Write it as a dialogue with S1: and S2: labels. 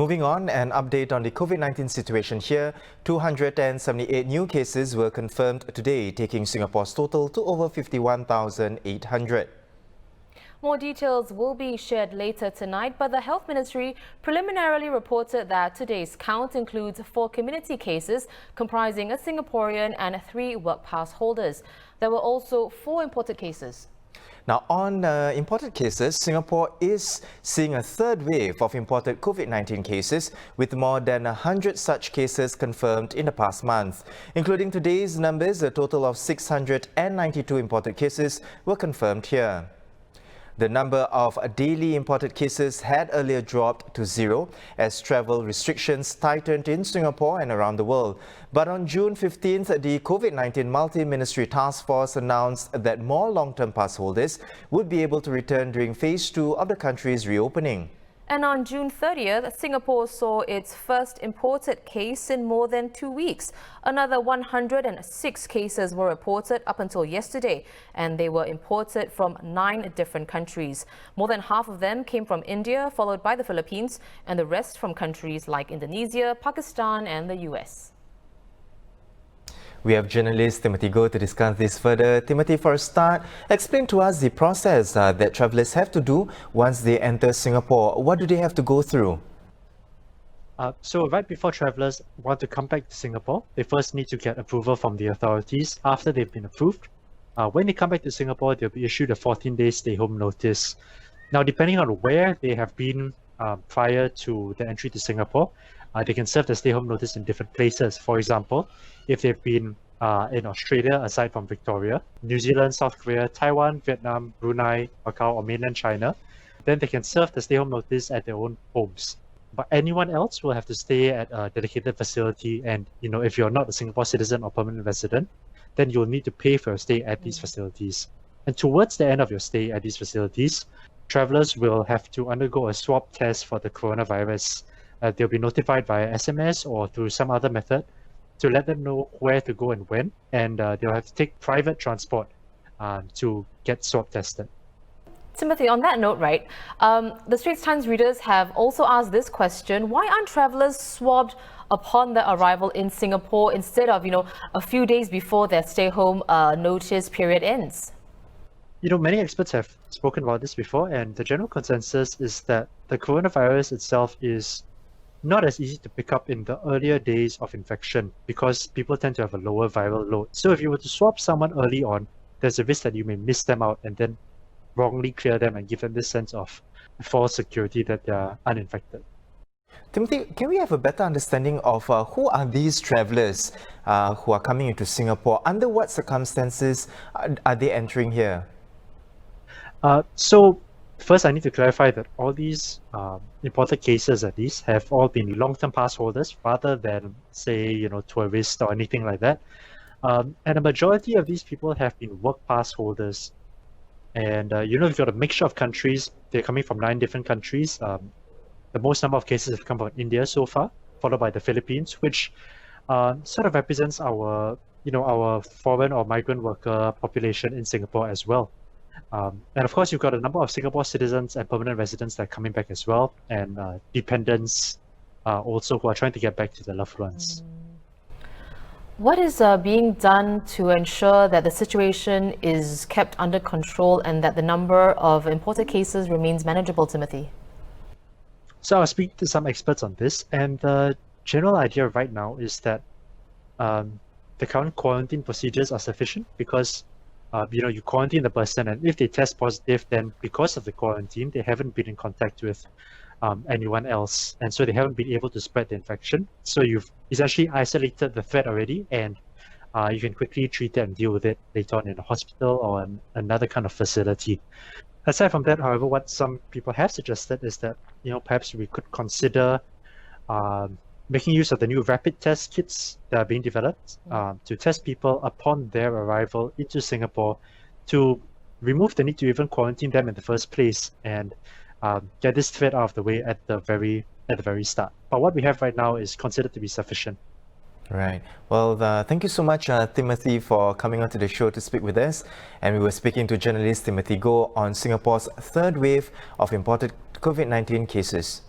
S1: Moving on, an update on the COVID-19 situation here. 278 new cases were confirmed today, taking Singapore's total to over 51,800.
S2: More details will be shared later tonight, but the Health Ministry preliminarily reported that today's count includes 4 community cases comprising a Singaporean and 3 work pass holders. There were also 4 imported cases.
S1: Now, on imported cases, Singapore is seeing a third wave of imported COVID-19 cases, with more than 100 such cases confirmed in the past month. Including today's numbers, a total of 692 imported cases were confirmed here. The number of daily imported cases had earlier dropped to 0 as travel restrictions tightened in Singapore and around the world. But on June 15th, the COVID-19 Multi-Ministry Task Force announced that more long-term pass holders would be able to return during Phase 2 of the country's reopening.
S2: And on June 30th, Singapore saw its first imported case in more than 2 weeks. Another 106 cases were reported up until yesterday, and they were imported from 9 different countries. More than half of them came from India, followed by the Philippines, and the rest from countries like Indonesia, Pakistan, and the US.
S1: We have journalist Timothy Goh to discuss this further. Timothy, for a start, explain to us the process that travellers have to do once they enter Singapore. What do they have to go through?
S3: So right before travellers want to come back to Singapore, they first need to get approval from the authorities. After they've been approved, when they come back to Singapore, they'll be issued a 14-day stay-home notice. Now, depending on where they have been prior to the entry to Singapore, they can serve the stay-home notice in different places. For example, if they've been in Australia, aside from Victoria, New Zealand, South Korea, Taiwan, Vietnam, Brunei, Macau, or mainland China, then they can serve the stay-home notice at their own homes. But anyone else will have to stay at a dedicated facility. And if you're not a Singapore citizen or permanent resident, then you'll need to pay for your stay at these facilities. And towards the end of your stay at these facilities, travellers will have to undergo a swab test for the coronavirus. They'll be notified via SMS or through some other method to let them know where to go and when, and they'll have to take private transport to get swab tested.
S2: Timothy, on that note, right, the Straits Times readers have also asked this question: why aren't travellers swabbed upon their arrival in Singapore instead of, a few days before their stay-home notice period ends?
S3: Many experts have spoken about this before, and the general consensus is that the coronavirus itself is not as easy to pick up in the earlier days of infection because people tend to have a lower viral load. So if you were to swab someone early on, there's a risk that you may miss them out and then wrongly clear them and give them this sense of false security that they are uninfected.
S1: Timothy, can we have a better understanding of who are these travellers who are coming into Singapore? Under what circumstances are they entering here?
S3: So first, I need to clarify that all these imported cases, at least, have all been long-term pass holders rather than, say, tourists or anything like that. And a majority of these people have been work pass holders. And, you've got a mixture of countries. They're coming from 9 different countries. The most number of cases have come from India so far, followed by the Philippines, which sort of represents our, our foreign or migrant worker population in Singapore as well. And of course, you've got a number of Singapore citizens and permanent residents that are coming back as well, and dependents also who are trying to get back to their loved ones.
S2: What is being done to ensure that the situation is kept under control and that the number of imported cases remains manageable, Timothy?
S3: So I'll speak to some experts on this, and the general idea right now is that the current quarantine procedures are sufficient because you quarantine the person, and if they test positive, then because of the quarantine, they haven't been in contact with anyone else, and so they haven't been able to spread the infection. So you've essentially isolated the threat already, and you can quickly treat it and deal with it later on in a hospital or another kind of facility. Aside from that, however, what some people have suggested is that perhaps we could consider making use of the new rapid test kits that are being developed to test people upon their arrival into Singapore, to remove the need to even quarantine them in the first place and get this threat out of the way at the very start. But what we have right now is considered to be sufficient.
S1: Right. Well, thank you so much, Timothy, for coming on to the show to speak with us. And we were speaking to journalist Timothy Goh on Singapore's third wave of imported COVID-19 cases.